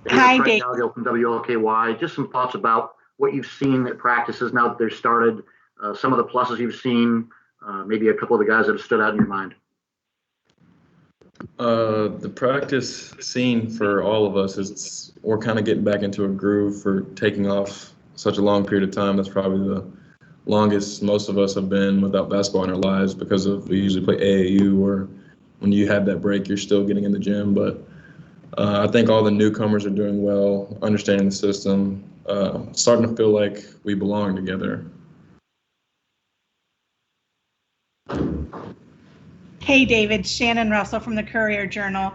Hi, Fred Dave. Galgill from WLKY. Just some thoughts about what you've seen at practices now that they've started, some of the pluses you've seen, maybe a couple of the guys that have stood out in your mind. The practice scene for all of us is we're kind of getting back into a groove for taking off such a long period of time. That's probably the longest most of us have been without basketball in our lives because of we usually play AAU, or when you have that break, you're still getting in the gym. But I think all the newcomers are doing well, understanding the system, starting to feel like we belong together. Hey, David. Shannon Russell from the Courier-Journal.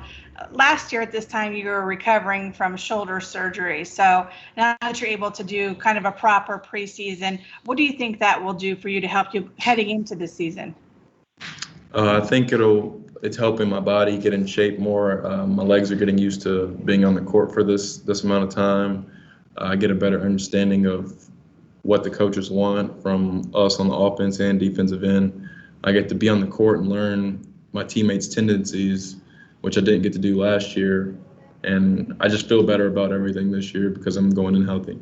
Last year at this time, you were recovering from shoulder surgery. So now that you're able to do kind of a proper preseason, what do you think that will do for you to help you heading into the season? I think it's helping my body get in shape more. My legs are getting used to being on the court for this amount of time. I get a better understanding of what the coaches want from us on the offense and defensive end. I get to be on the court and learn my teammates' tendencies, which I didn't get to do last year. And I just feel better about everything this year because I'm going in healthy.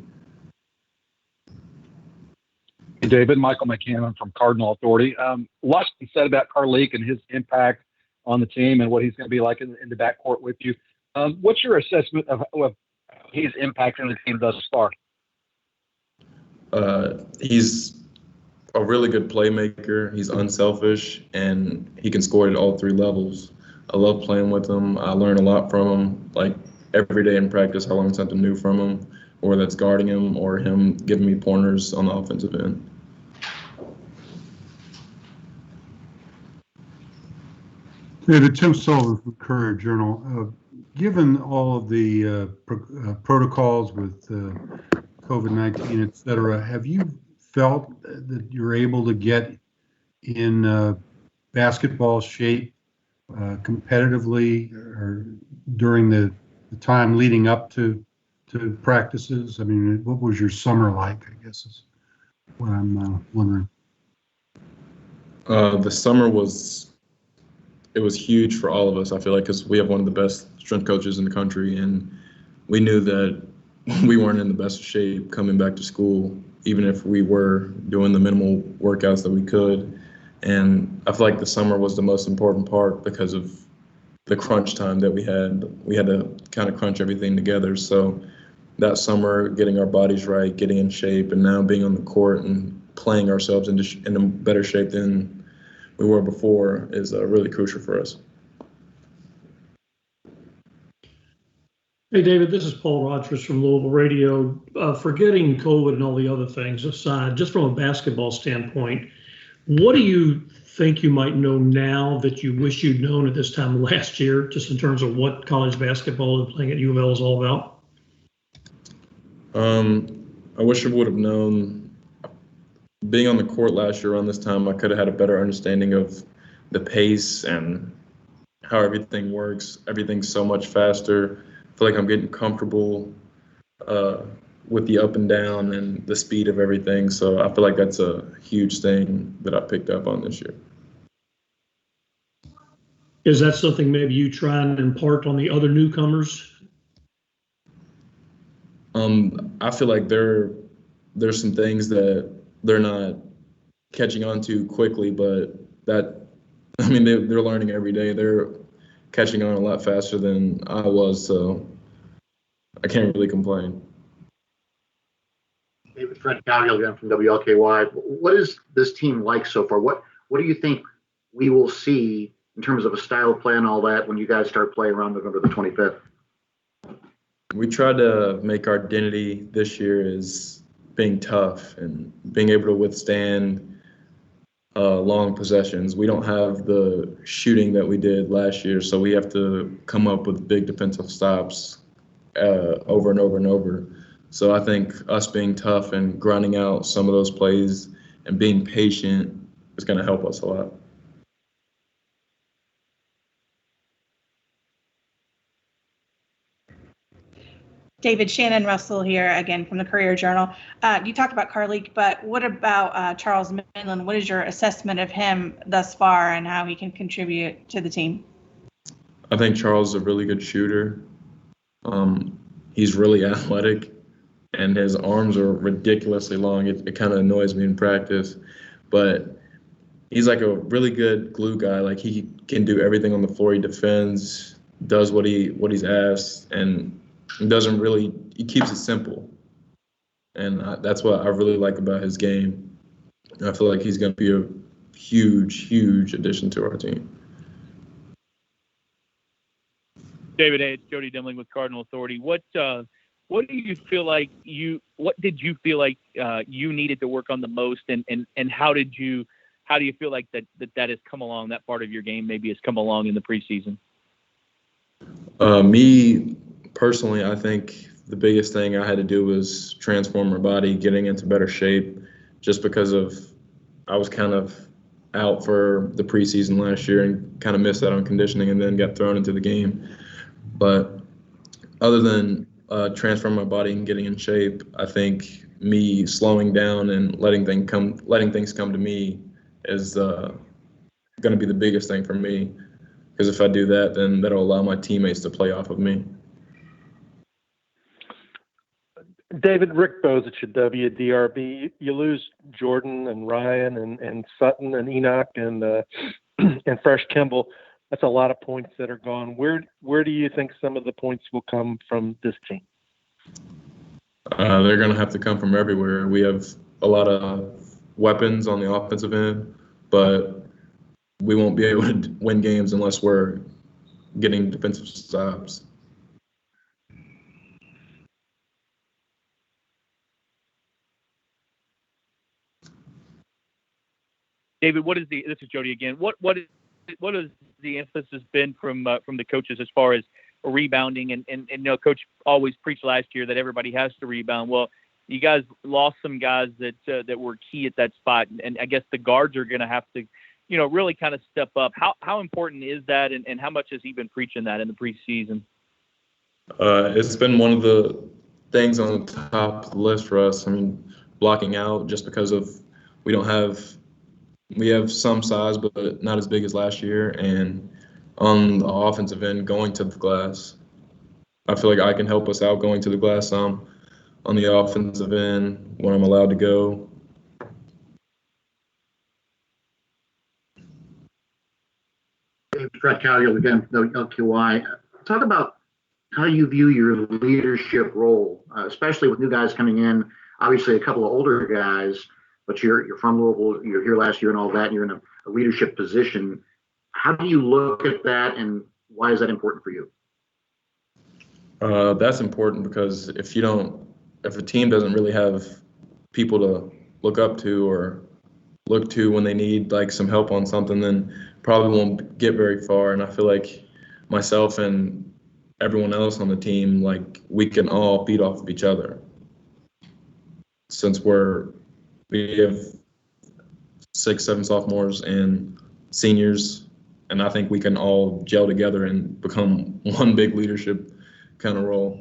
Hey, David, Michael McCammon from Cardinal Authority. Lots been said about Carlik and his impact on the team and what he's going to be like in the backcourt with you. What's your assessment of his impact on the team thus far? He's a really good playmaker. He's unselfish, and he can score at all three levels. I love playing with him. I learn a lot from him. Like every day in practice, I learn something new from him, or that's guarding him or him giving me pointers on the offensive end. David, Tim Sullivan from Courier-Journal. Given all of the protocols with COVID-19, et cetera, have you felt that you're able to get in basketball shape competitively or during the time leading up to practices? I mean, what was your summer like, I guess is what I'm wondering. The summer was huge for all of us, I feel like, because we have one of the best strength coaches in the country, and we knew that we weren't in the best shape coming back to school, even if we were doing the minimal workouts that we could. And I feel like the summer was the most important part because of the crunch time that we had. We had to kind of crunch everything together. So that summer, getting our bodies right, getting in shape, and now being on the court and playing ourselves in a better shape than we were before is really crucial for us. Hey, David, this is Paul Rogers from Louisville Radio. Forgetting COVID and all the other things aside, just from a basketball standpoint, what do you think you might know now that you wish you'd known at this time last year, just in terms of what college basketball and playing at U of L is all about? I wish I would have known. Being on the court last year around this time, I could have had a better understanding of the pace and how everything works. Everything's so much faster. I feel like I'm getting comfortable with the up and down and the speed of everything. So I feel like that's a huge thing that I picked up on this year. Is that something maybe you try and impart on the other newcomers? I feel like there's some things that they're not catching on to quickly, but they're learning every day. They're catching on a lot faster than I was, so I can't really complain. David, Fred Galgill again from WLKY. What is this team like so far? What do you think we will see in terms of a style of play and all that when you guys start playing around November the 25th? We tried to make our identity this year as being tough and being able to withstand long possessions. We don't have the shooting that we did last year, so we have to come up with big defensive stops over and over and over. So I think us being tough and grinding out some of those plays and being patient is going to help us a lot. David, Shannon Russell here again from the Courier-Journal. You talked about Carlik, but what about Charles Minlend? What is your assessment of him thus far and how he can contribute to the team? I think Charles is a really good shooter. he's really athletic, and his arms are ridiculously long. It kind of annoys me in practice, but he's like a really good glue guy. Like he can do everything on the floor. He defends, does what he's asked, and he keeps it simple. And that's what I really like about his game. I feel like he's going to be a huge, huge addition to our team. David, hey, it's Jody Demling with Cardinal Authority. What do you feel like you needed to work on the most, and how do you feel like that has come along, that part of your game maybe has come along in the preseason? Me personally, I think the biggest thing I had to do was transform my body, getting into better shape, just because I was kind of out for the preseason last year and kind of missed out on conditioning and then got thrown into the game. But other than transforming my body and getting in shape, I think me slowing down and letting things come to me is going to be the biggest thing for me. Because if I do that, then that'll allow my teammates to play off of me. David, Rick Bozich at WDRB. You lose Jordan and Ryan and Sutton and Enoch and Fresh Kimball. That's a lot of points that are gone. Where do you think some of the points will come from this team? They're going to have to come from everywhere. We have a lot of weapons on the offensive end, but we won't be able to win games unless we're getting defensive stops. David, this is Jody again. What has the emphasis been from the coaches as far as rebounding? And Coach always preached last year that everybody has to rebound. Well, you guys lost some guys that were key at that spot, and I guess the guards are going to have to, really kind of step up. How important is that, and how much has he been preaching that in the preseason? It's been one of the things on the top of the list for us. I mean, blocking out, just because we have some size, but not as big as last year. And on the offensive end, going to the glass, I feel like I can help us out going to the glass some on the offensive end when I'm allowed to go. Fred Calgill again, LQY. Talk about how you view your leadership role, especially with new guys coming in. Obviously, a couple of older guys, but you're from Louisville, you're here last year and all that, and you're in a leadership position. How do you look at that, and why is that important for you? That's important because if a team doesn't really have people to look up to or look to when they need like some help on something, then probably won't get very far. And I feel like myself and everyone else on the team, like we can all feed off of each other. Since we have 6, 7 sophomores and seniors, and I think we can all gel together and become one big leadership kind of role.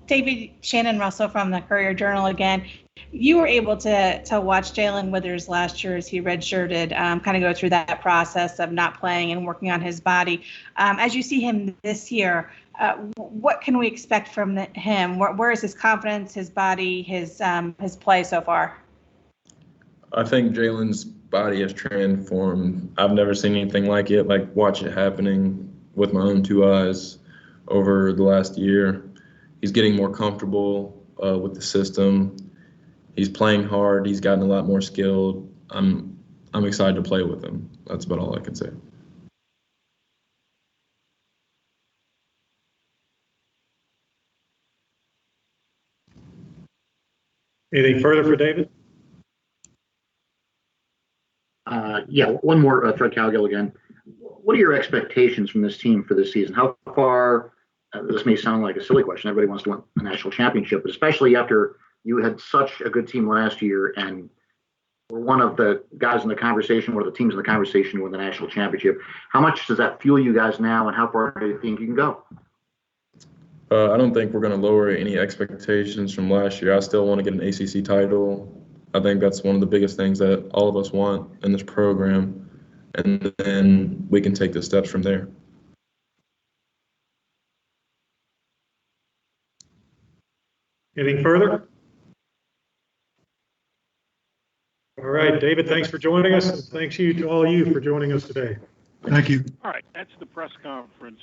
David, Shannon Russell from the Courier-Journal again. You were able to watch Jalen Withers last year as he redshirted, kind of go through that process of not playing and working on his body. As you see him this year, what can we expect from him? Where is his confidence, his body, his play so far? I think Jalen's body has transformed. I've never seen anything like it, like watch it happening with my own 2 eyes over the last year. He's getting more comfortable with the system. He's playing hard. He's gotten a lot more skilled. I'm excited to play with him. That's about all I can say. Anything further for David? Yeah, one more, Fred Calgill again. What are your expectations from this team for this season? How far, this may sound like a silly question, everybody wants to win a national championship, but especially after you had such a good team last year and were one of the guys in the conversation, one of the teams in the conversation to win the national championship. How much does that fuel you guys now, and how far do you think you can go? I don't think we're going to lower any expectations from last year. I still want to get an ACC title. I think that's one of the biggest things that all of us want in this program, and then we can take the steps from there. Anything further? All right, David, thanks for joining us, and thanks to all you for joining us today. Thank you. All right, that's the press conference.